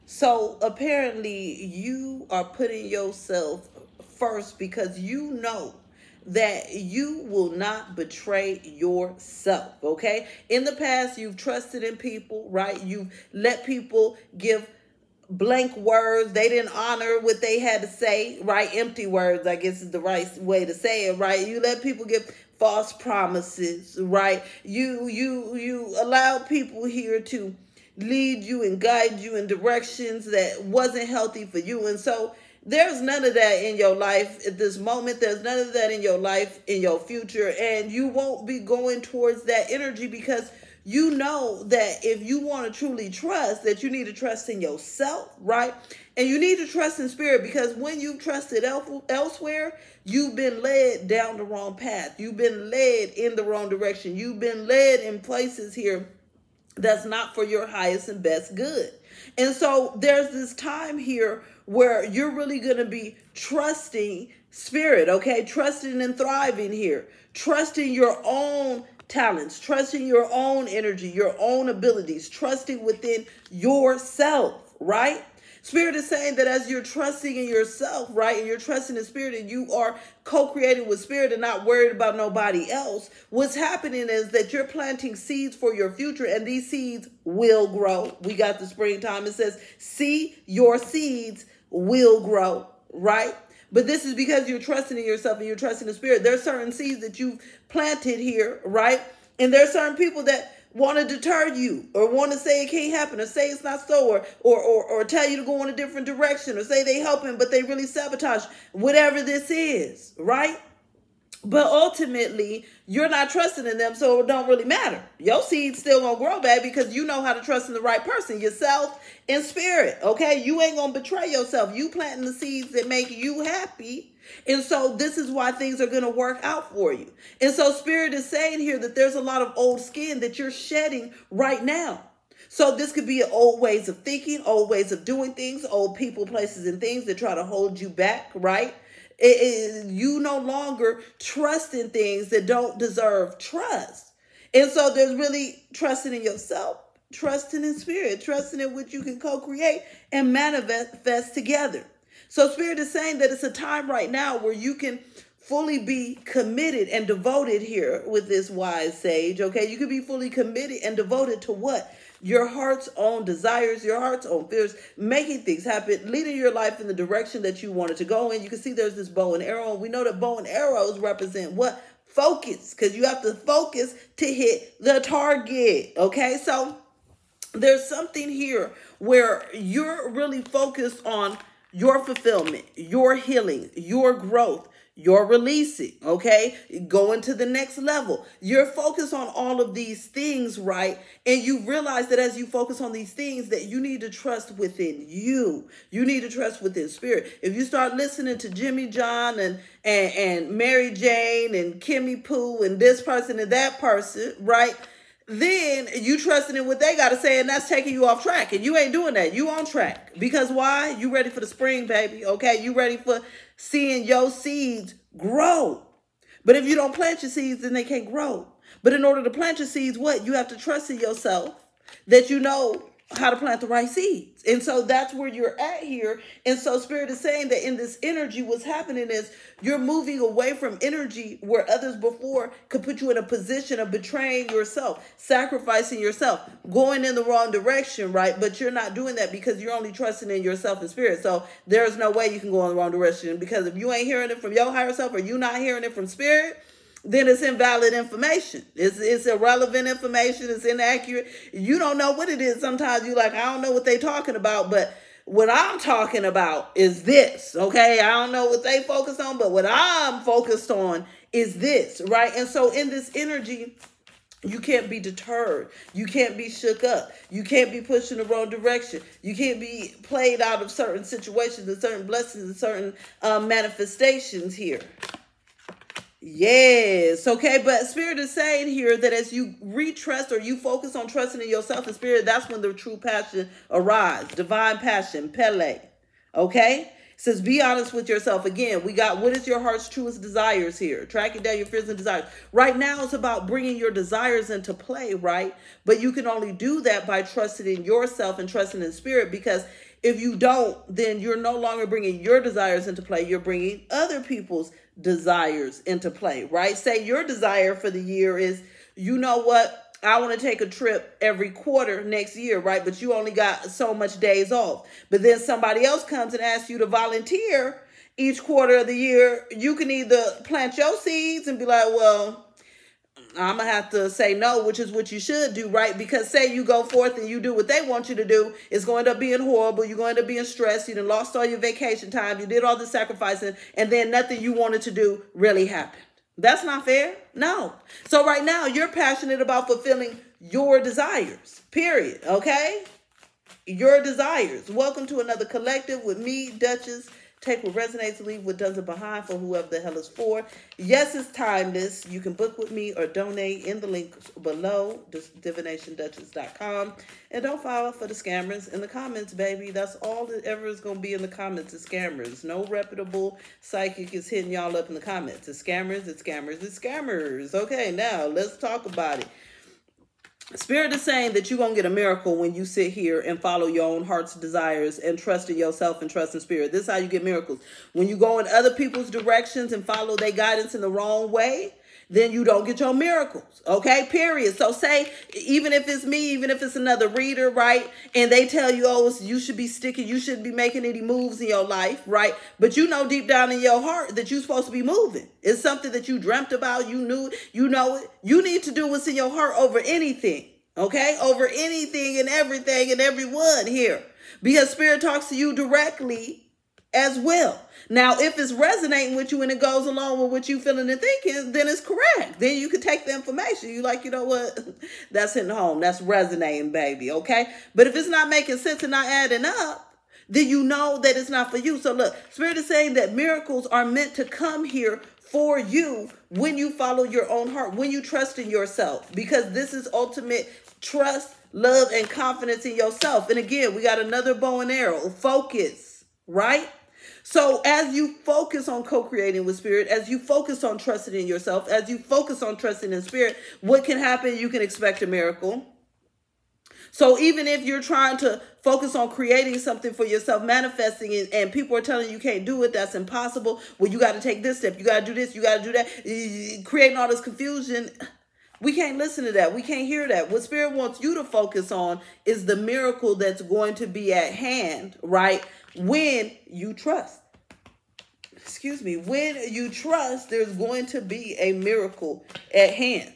So apparently you are putting yourself first because you know that you will not betray yourself, okay? In the past, you've trusted in people, right? You've let people give blank words. They didn't honor what they had to say, right? Empty words, I guess is the right way to say it, right? You let people give false promises, right? You allow people here to lead you and guide you in directions that wasn't healthy for you. And so there's none of that in your life at this moment. There's none of that in your life, in your future. And you won't be going towards that energy because you know that if you want to truly trust, that you need to trust in yourself, right? And you need to trust in spirit, because when you've trusted elsewhere, you've been led down the wrong path. You've been led in the wrong direction. You've been led in places here that's not for your highest and best good. And so there's this time here where you're really going to be trusting spirit, okay? Trusting and thriving here. Trusting your own talents, trusting your own energy, your own abilities, trusting within yourself, right? Spirit is saying that as you're trusting in yourself, right, and you're trusting in spirit, and you are co-creating with spirit and not worried about nobody else, what's happening is that you're planting seeds for your future, and these seeds will grow. We got the springtime. It says, see, your seeds will grow, right? But this is because you're trusting in yourself and you're trusting in spirit. There's certain seeds that you've planted here, right? And there's certain people that want to deter you, or want to say it can't happen, or say it's not so, or tell you to go in a different direction, or say they helping, but they really sabotage, whatever this is, right? But ultimately, you're not trusting in them, so it don't really matter. Your seed's still gonna grow, baby, because you know how to trust in the right person, yourself and spirit, okay? You ain't gonna betray yourself. You planting the seeds that make you happy. And so this is why things are going to work out for you. And so spirit is saying here that there's a lot of old skin that you're shedding right now. So this could be old ways of thinking, old ways of doing things, old people, places, and things that try to hold you back, right? You no longer trust in things that don't deserve trust. And so there's really trusting in yourself, trusting in spirit, trusting in what you can co-create and manifest together. So spirit is saying that it's a time right now where you can fully be committed and devoted here with this wise sage, okay? You can be fully committed and devoted to what? Your heart's own desires, your heart's own fears, making things happen, leading your life in the direction that you wanted to go in. You can see there's this bow and arrow. And we know that bow and arrows represent what? Focus, because you have to focus to hit the target, okay? So there's something here where you're really focused on your fulfillment, your healing, your growth, your releasing, okay? Going to the next level. You're focused on all of these things, right? And you realize that as you focus on these things, that you need to trust within you. You need to trust within spirit. If you start listening to Jimmy John and Mary Jane and Kimmy Pooh and this person and that person, right? Then you trusting in what they got to say, and that's taking you off track. And you ain't doing that. You on track. Because why? You ready for the spring, baby. Okay? You ready for seeing your seeds grow. But if you don't plant your seeds, then they can't grow. But in order to plant your seeds, what? You have to trust in yourself that you know how to plant the right seeds. And so that's where you're at here. And so spirit is saying that in this energy, what's happening is you're moving away from energy where others before could put you in a position of betraying yourself, sacrificing yourself, going in the wrong direction, right? But you're not doing that because you're only trusting in yourself and spirit. So there's no way you can go in the wrong direction, because if you ain't hearing it from your higher self, or you not hearing it from spirit, then it's invalid information. It's irrelevant information. It's inaccurate. You don't know what it is. Sometimes you're like, I don't know what they're talking about, but what I'm talking about is this, okay? I don't know what they focus on, but what I'm focused on is this, right? And so in this energy, you can't be deterred. You can't be shook up. You can't be pushed in the wrong direction. You can't be played out of certain situations and certain blessings and certain manifestations here. Yes, okay, but spirit is saying here that as you retrust, or you focus on trusting in yourself and spirit, that's when the true passion arises. Divine passion, Pele, okay? It says, be honest with yourself. Again, we got, what is your heart's truest desires here? Tracking down your fears and desires. Right now, it's about bringing your desires into play, right? But you can only do that by trusting in yourself and trusting in spirit, because If you don't, then you're no longer bringing your desires into play. You're bringing other people's desires into play, right? Say your desire for the year is, you know what? I want to take a trip every quarter next year, right? But you only got so much days off. But then somebody else comes and asks you to volunteer each quarter of the year. You can either plant your seeds and be like, well, I'm going to have to say no, which is what you should do, right? Because say you go forth and you do what they want you to do, it's going to end up being horrible. You're going to be stressed. You done lost all your vacation time. You did all the sacrificing, and then nothing you wanted to do really happened. That's not fair. No. So right now you're passionate about fulfilling your desires, period. Okay? Your desires. Welcome to another collective with me, Duchess. Take what resonates, leave what doesn't behind for whoever the hell is for. Yes, it's timeless. You can book with me or donate in the link below, divinationduchess.com. And don't fall for the scammers in the comments, baby. That's all that ever is going to be in the comments is scammers. No reputable psychic is hitting y'all up in the comments. It's scammers, it's scammers, it's scammers. Okay, now let's talk about it. Spirit is saying that you're going to get a miracle when you sit here and follow your own heart's desires and trust in yourself and trust in spirit. This is how you get miracles. When you go in other people's directions and follow their guidance in the wrong way, then you don't get your miracles. Okay, period. So say, even if it's me, even if it's another reader, right? And they tell you, oh, you should be sticking, you shouldn't be making any moves in your life, right? But you know deep down in your heart that you're supposed to be moving. It's something that you dreamt about, you knew, you know it. You need to do what's in your heart over anything, okay? Over anything and everything and everyone here. Because Spirit talks to you directly as well. Now, if it's resonating with you and it goes along with what you feeling and thinking, then it's correct. Then you can take the information. You like, you know what? That's hitting home. That's resonating, baby. Okay. But if it's not making sense and not adding up, then you know that it's not for you. So look, Spirit is saying that miracles are meant to come here for you when you follow your own heart, when you trust in yourself, because this is ultimate trust, love, and confidence in yourself. And again, we got another bow and arrow. Focus, right? So as you focus on co-creating with spirit, as you focus on trusting in yourself, as you focus on trusting in spirit, what can happen? You can expect a miracle. So even if you're trying to focus on creating something for yourself, manifesting it, and people are telling you can't do it, that's impossible. Well, you got to take this step. You got to do this. You got to do that. Creating all this confusion. We can't listen to that. We can't hear that. What Spirit wants you to focus on is the miracle that's going to be at hand, right? When you trust. Excuse me. When you trust, there's going to be a miracle at hand.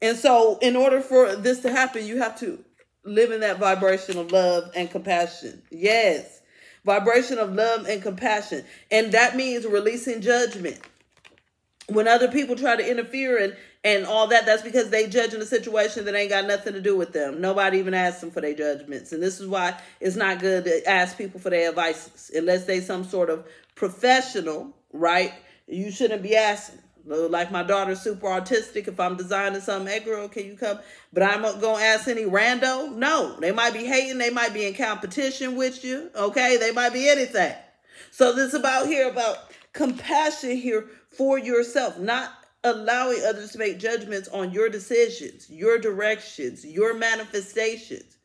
And so in order for this to happen, you have to live in that vibration of love and compassion. Yes. Vibration of love and compassion. And that means releasing judgment. When other people try to interfere and all that, that's because they judging a situation that ain't got nothing to do with them. Nobody even asks them for their judgments. And this is why it's not good to ask people for their advice. Unless they some sort of professional, right? You shouldn't be asking. Like my daughter's super autistic. If I'm designing something, hey girl, can you come? But I'm not going to ask any rando. No, they might be hating. They might be in competition with you. Okay, they might be anything. So this is about compassion here for yourself, not allowing others to make judgments on your decisions, your directions, your manifestations,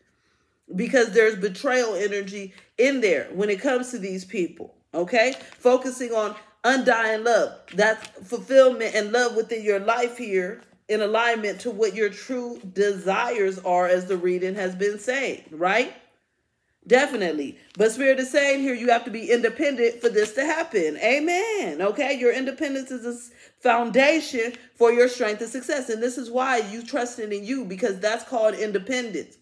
because there's betrayal energy in there when it comes to these people. Okay, focusing on undying love, that's fulfillment and love within your life here in alignment to what your true desires are, as the reading has been saying, right? Definitely. But Spirit is saying here, you have to be independent for this to happen. Amen. Okay. Your independence is a foundation for your strength and success. And this is why you trusting in you, because that's called independence.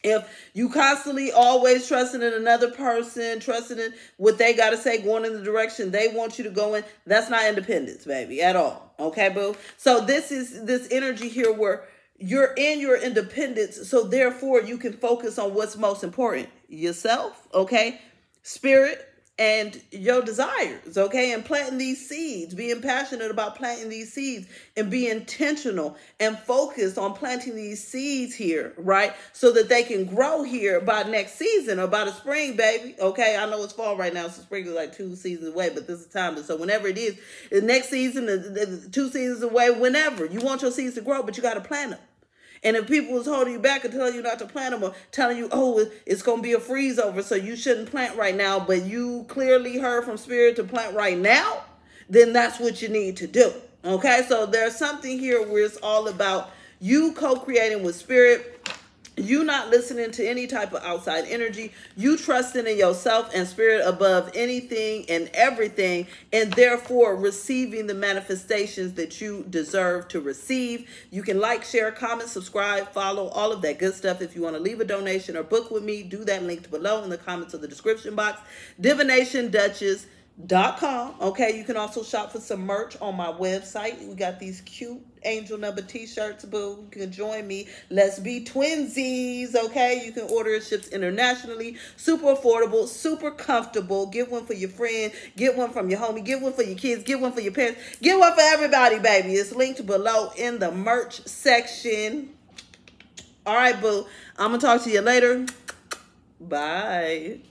If you constantly always trusting in another person, trusting in what they got to say, going in the direction they want you to go in, that's not independence, baby, at all. Okay, boo? So this is this energy here where you're in your independence, so therefore you can focus on what's most important. Yourself, okay? Spirit and your desires, okay? And planting these seeds, being passionate about planting these seeds and be intentional and focused on planting these seeds here, right? So that they can grow here by next season or by the spring, baby, okay? I know it's fall right now, so spring is like 2 seasons away, but this is time. So whenever it is, the next season, the 2 seasons away, whenever. You want your seeds to grow, but you got to plant them. And if people was holding you back and telling you not to plant them, or telling you, oh, it's going to be a freeze over, so you shouldn't plant right now, but you clearly heard from Spirit to plant right now, then that's what you need to do. Okay, so there's something here where it's all about you co-creating with Spirit. You not listening to any type of outside energy. You trusting in yourself and Spirit above anything and everything, and therefore receiving the manifestations that you deserve to receive. You can like, share, comment, subscribe, follow, all of that good stuff. If you want to leave a donation or book with me, do that linked below in the comments of the description box. DivinationDuchess.com. Okay, you can also shop for some merch on my website. We got these cute angel number t-shirts, boo. You can join me. Let's be twinsies. Okay, you can order it, ships internationally. Super affordable, super comfortable. Get one for your friend, get one from your homie, get one for your kids, get one for your parents, get one for everybody, baby. It's linked below in the merch section. All right, boo, I'm gonna talk to you later. Bye.